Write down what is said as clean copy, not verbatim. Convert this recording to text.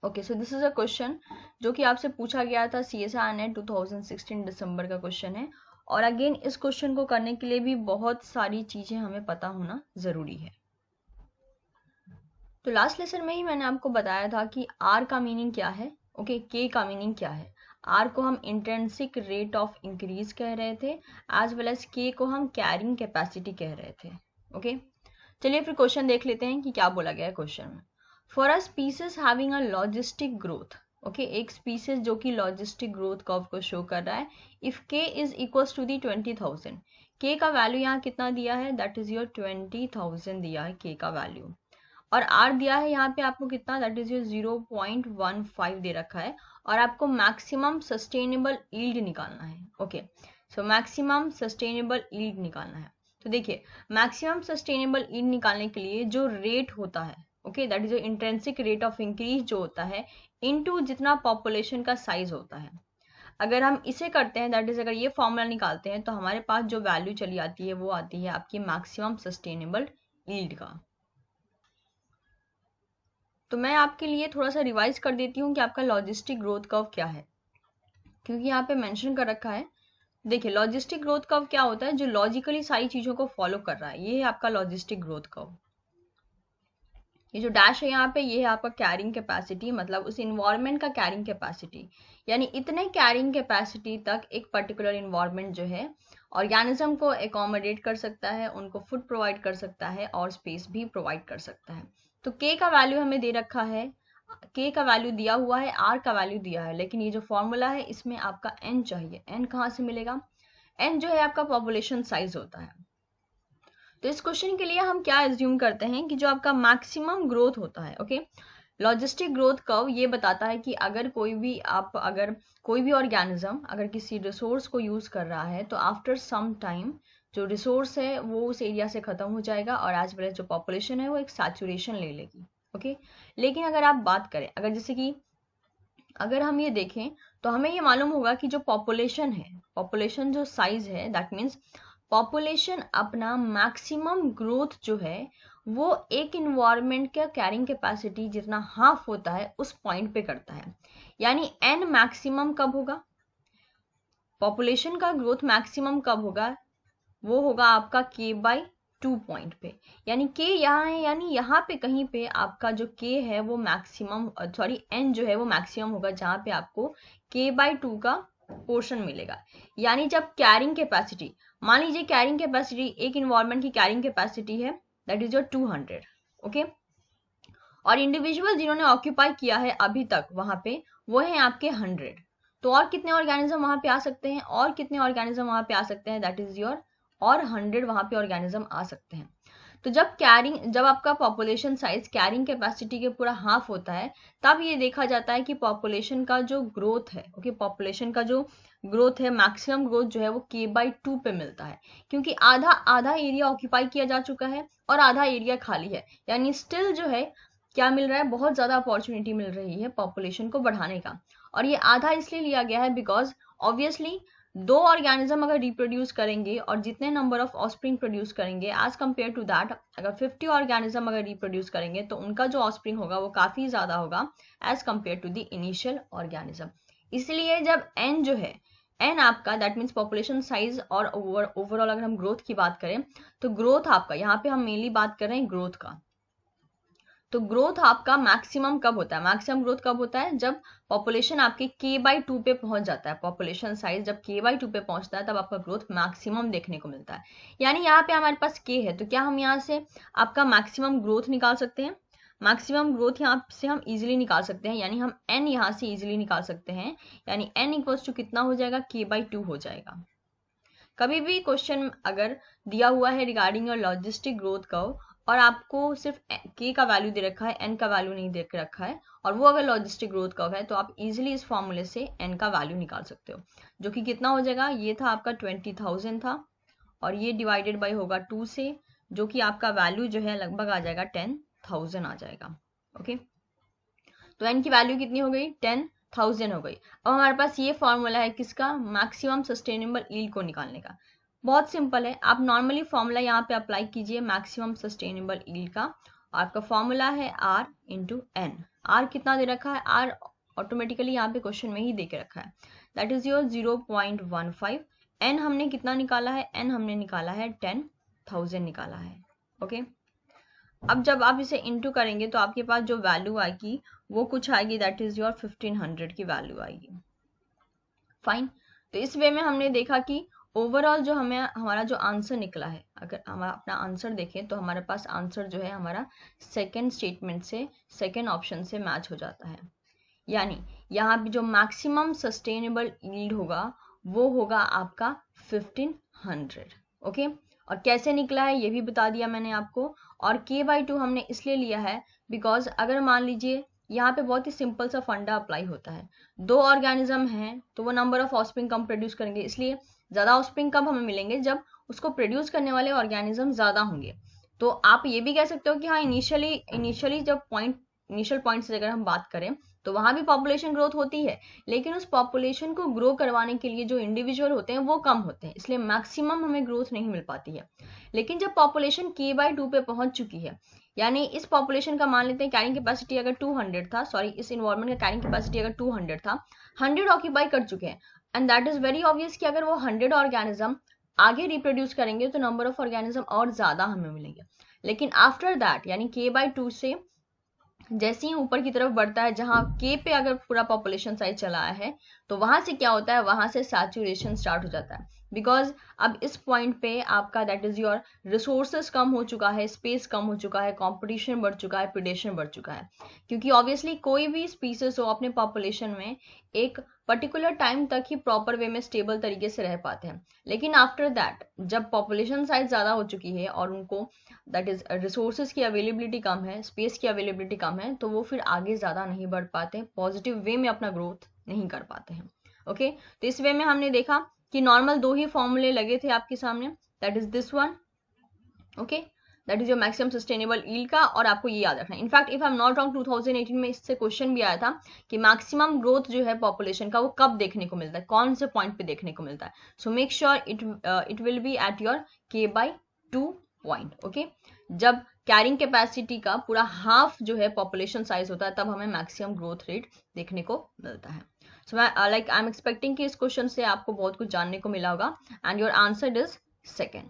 Okay, so this is a question जो कि आपसे पूछा गया था CSIR नेट 2016 दिसंबर का क्वेश्चन है। और अगेन इस क्वेश्चन को करने के लिए भी बहुत सारी चीजें हमें पता होना जरूरी है। तो लास्ट लेसन में ही मैंने आपको बताया था कि आर का मीनिंग क्या है, ओके, के का मीनिंग क्या है। आर को हम इंट्रिंसिक रेट ऑफ इंक्रीज कह रहे थे, एज वेल एज के को हम कैरिंग कैपेसिटी कह रहे थे। ओके, चलिए फिर क्वेश्चन देख लेते हैं कि क्या बोला गया है क्वेश्चन में। For a species having a logistic growth, okay, एक स्पीसीज जो कि लॉजिस्टिक ग्रोथ कर्व को शो कर रहा है, इफ के इज इक्वल्स टू दी 20,000, के का वैल्यू यहाँ कितना दिया है, दैट इज योर 20,000 दिया है के का वैल्यू, और आर दिया है यहाँ पे आपको कितना, दैट इज योर 0.15 दे रखा है, और आपको मैक्सिमम सस्टेनेबल यील्ड निकालना है। Okay, so maximum sustainable yield निकालना है। तो देखिए, मैक्सिमम सस्टेनेबल यील्ड निकालने के लिए जो रेट होता है, okay, that is your intrinsic rate of increase जो होता है इनटू जितना पॉपुलेशन का साइज होता है। अगर हम इसे करते हैं, दैट इज अगर ये फॉर्मूला निकालते हैं, तो हमारे पास जो वैल्यू चली आती है वो आती है आपकी मैक्सिमम सस्टेनेबल यील्ड का। तो मैं आपके लिए थोड़ा सा रिवाइज कर देती हूँ कि आपका लॉजिस्टिक ग्रोथ कर्व क्या है, क्योंकि यहाँ पे मेंशन कर रखा है। देखिए, लॉजिस्टिक ग्रोथ कर्व क्या होता है, जो लॉजिकली सारी चीजों को फॉलो कर रहा है, ये है आपका लॉजिस्टिक ग्रोथ कर्व। ये जो डैश है यहाँ पे, ये है आपका कैरिंग कैपेसिटी, मतलब उस इन्वायरमेंट का कैरिंग कैपेसिटी, यानी इतने कैरिंग कैपेसिटी तक एक पर्टिकुलर इन्वायरमेंट जो है ऑर्गेनिज्म को एकोमोडेट कर सकता है, उनको फूड प्रोवाइड कर सकता है और स्पेस भी प्रोवाइड कर सकता है। तो के का वैल्यू हमें दे रखा है, के का वैल्यू दिया हुआ है, आर का वैल्यू दिया है, लेकिन ये जो फॉर्मूला है इसमें आपका एन चाहिए। एन कहाँ से मिलेगा, एन जो है आपका पॉपुलेशन साइज होता है। तो इस क्वेश्चन के लिए हम क्या एज्यूम करते हैं कि जो आपका मैक्सिमम ग्रोथ होता है, ओके, लॉजिस्टिक ग्रोथ कर्व ये बताता है कि अगर कोई भी ऑर्गेनिज्म अगर किसी रिसोर्स को यूज कर रहा है, तो आफ्टर सम टाइम जो रिसोर्स है वो उस एरिया से खत्म हो जाएगा, और एज वेल एज जो पॉपुलेशन है वो एक सैचुरेशन ले लेगी। ओके, लेकिन अगर आप बात करें, अगर जैसे कि अगर हम ये देखें, तो हमें ये मालूम होगा कि जो पॉपुलेशन है, पॉपुलेशन जो साइज है, दैट मीन्स पॉपुलेशन अपना मैक्सिमम ग्रोथ जो है वो एक इन्वायरमेंट का कैरिंग कैपेसिटी जितना हाफ होता है उस पॉइंट पे करता है। यानी एन मैक्सिमम कब होगा, पॉपुलेशन का ग्रोथ मैक्सिमम कब होगा, वो होगा आपका k/2 पॉइंट पे। यानी k यहाँ है, यानी यहाँ पे कहीं पे आपका जो k है वो मैक्सिमम, सॉरी n जो है वो मैक्सिमम होगा, जहाँ पे आपको k/2 का पोर्शन मिलेगा। यानी जब कैरिंग कैपेसिटी, मान लीजिए कैरिंग कैपेसिटी, एक इन्वायरमेंट की कैरिंग कैपेसिटी है दैट इज योर 200, ओके, और इंडिविजुअल जिन्होंने ऑक्यूपाई किया है अभी तक वहां पे वो है आपके 100, तो और कितने ऑर्गेनिज्म वहां पे आ सकते हैं, और कितने ऑर्गेनिज्म वहां पे आ सकते हैं, दैट इज योर, और 100 वहां पे ऑर्गेनिज्म आ सकते हैं। तो जब आपका पॉपुलेशन साइज कैरिंग कैपेसिटी के पूरा हाफ होता है, तब ये देखा जाता है कि पॉपुलेशन का जो ग्रोथ है, ओके, पॉपुलेशन का जो ग्रोथ है, मैक्सिमम ग्रोथ जो है वो k/2 पे मिलता है, क्योंकि आधा आधा एरिया ऑक्यूपाई किया जा चुका है और आधा एरिया खाली है। यानी स्टिल जो है क्या मिल रहा है, बहुत ज्यादा अपॉर्चुनिटी मिल रही है पॉपुलेशन को बढ़ाने का। और ये आधा इसलिए लिया गया है बिकॉज ऑब्वियसली दो ऑर्गेनिज्म अगर रिप्रोड्यूस करेंगे और जितने नंबर ऑफ ऑस्प्रिंग प्रोड्यूस करेंगे, एज कम्पेयर टू दैट अगर 50 ऑर्गेनिज्म अगर रिप्रोड्यूस करेंगे तो उनका जो ऑस्प्रिंग होगा वो काफी ज्यादा होगा as compared to the initial organism. इसलिए जब एन जो है, एन आपका दैट मीन्स पॉपुलेशन साइज और ओवरऑल अगर हम ग्रोथ की बात करें, तो ग्रोथ आपका यहाँ पे हम मेनली बात कर रहे हैं ग्रोथ का। तो ग्रोथ आपका मैक्सिमम कब होता है, मैक्सिमम ग्रोथ कब होता है, जब पॉपुलेशन आपके k/2 पे पहुंच जाता है। पॉपुलेशन साइज जब k/2 पे पहुंचता है तब आपका ग्रोथ मैक्सिमम देखने को मिलता है। यानी यहाँ पे हमारे पास k है, तो क्या हम यहाँ से आपका मैक्सिमम ग्रोथ निकाल सकते हैं, मैक्सिमम ग्रोथ यहाँ से हम इजीली निकाल सकते हैं, यानी हम n यहाँ से इजीली निकाल सकते हैं। यानी n इक्वल्स टू कितना हो जाएगा, k/2 हो जाएगा। कभी भी क्वेश्चन अगर दिया हुआ है regarding your logistic growth curve और आपको सिर्फ k का वैल्यू दे रखा है, n का वैल्यू नहीं दे रखा है, और वो अगर लॉजिस्टिक ग्रोथ कर्व है, तो आप इजीली इस फॉर्मूले से n का वैल्यू निकाल सकते हो, जो कि कितना हो जाएगा, ये था आपका 20,000 था, और ये डिवाइडेड बाई होगा 2 से, जो कि आपका वैल्यू जो है लगभग आ जाएगा 10,000 आ जाएगा। ओके, तो n की वैल्यू कितनी हो गई, 10,000 हो गई। अब हमारे पास ये फॉर्मूला है किसका, मैक्सिमम सस्टेनेबल यील्ड को निकालने का। बहुत सिंपल है, आप नॉर्मली फॉर्मूला यहाँ पे अप्लाई कीजिए मैक्सिमम सस्टेनेबल यील्ड का, आपका फॉर्मूला है r इंटू एन। r कितना दे रखा है, r ऑटोमेटिकली यहाँ पे क्वेश्चन में ही दे के रखा है, दैट इज योर 0.15। n हमने कितना निकाला है, n हमने निकाला है 10,000 निकाला है। ओके, अब जब आप इसे इंटू करेंगे तो आपके पास जो वैल्यू आएगी वो कुछ आएगी, दैट इज योर 1500 की वैल्यू आएगी। फाइन, तो इस वे में हमने देखा कि ओवरऑल जो हमें हमारा जो आंसर निकला है, अगर हम अपना आंसर देखें तो हमारे पास आंसर जो है हमारा सेकंड स्टेटमेंट से, सेकंड ऑप्शन से मैच हो जाता है। यानी यहाँ पे जो मैक्सिमम सस्टेनेबल यील्ड होगा वो होगा आपका 1500। ओके, और कैसे निकला है ये भी बता दिया मैंने आपको। और k/2 हमने इसलिए लिया है बिकॉज अगर मान लीजिए यहाँ पे बहुत ही सिंपल सा फंडा अप्लाई होता है, दो ऑर्गेनिज्म हैं तो वो number of offspring come produce करेंगे, इसलिए ज्यादा ऑफस्प्रिंग कब हमें मिलेंगे, जब उसको प्रोड्यूस करने वाले ऑर्गेनिज्म ज्यादा होंगे। तो आप ये भी कह सकते हो कि हाँ, इनिशियली जब इनिशियल पॉइंट से अगर हम बात करें तो वहां भी पॉपुलेशन ग्रोथ होती है, लेकिन उस पॉपुलेशन को ग्रो करवाने के लिए जो इंडिविजुअल होते हैं वो कम होते हैं, इसलिए मैक्सिमम हमें ग्रोथ नहीं मिल पाती है। लेकिन जब पॉपुलेशन k/2 पे पहुंच चुकी है, यानी इस पॉपुलेशन का मान लेते हैं कैरिंग कैपेसिटी अगर 200 था, सॉरी इस इन्वायरमेंट का कैरिंग कैपेसिटी अगर 200 था, 100 ऑक्यूपाई कर चुके हैं, and that is very obvious कि अगर वो 100 ऑर्गेनिज्म आगे रिप्रोड्यूस करेंगे तो नंबर ऑफ ऑर्गेनिज्म और ज्यादा हमें मिलेंगे। लेकिन आफ्टर दैट यानी k/2 से जैसे ही ऊपर की तरफ बढ़ता है, जहां k पे अगर पूरा पॉपुलेशन साइज चला है तो वहां से क्या होता है, वहां से सैचुरेशन स्टार्ट हो जाता है। बिकॉज अब इस पॉइंट पे आपका दैट इज योर रिसोर्सेस कम हो चुका है, स्पेस कम हो चुका है, कंपटीशन बढ़ चुका है, प्रेडेशन बढ़ चुका है। क्योंकि ऑब्वियसली कोई भी स्पीसीज हो अपने पॉपुलेशन में एक पर्टिकुलर टाइम तक ही प्रॉपर वे में स्टेबल तरीके से रह पाते हैं, लेकिन आफ्टर दैट जब पॉपुलेशन साइज ज्यादा हो चुकी है और उनको दैट इज रिसोर्सेज की अवेलेबिलिटी कम है, स्पेस की अवेलेबिलिटी कम है, तो वो फिर आगे ज्यादा नहीं बढ़ पाते, पॉजिटिव वे में अपना ग्रोथ नहीं कर पाते हैं। ओके, तो इस वे में हमने देखा कि नॉर्मल दो ही फॉर्मूले लगे थे आपके सामने, that is this one. Okay, that is your maximum sustainable yield का, और आपको ये याद रखना है। In fact if I am not wrong 2018 में इससे क्वेश्चन भी आया था कि मैक्सिमम ग्रोथ जो है पॉपुलेशन का वो कब देखने को मिलता है, कौन से पॉइंट पे देखने को मिलता है। So make sure it will be at your k/2 point. Okay, जब कैरिंग कैपेसिटी का पूरा हाफ जो है पॉपुलेशन साइज होता है तब हमें मैक्सिमम ग्रोथ रेट देखने को मिलता है। सो मैं आई एम एक्सपेक्टिंग कि इस क्वेश्चन से आपको बहुत कुछ जानने को मिला होगा, and your answer is second.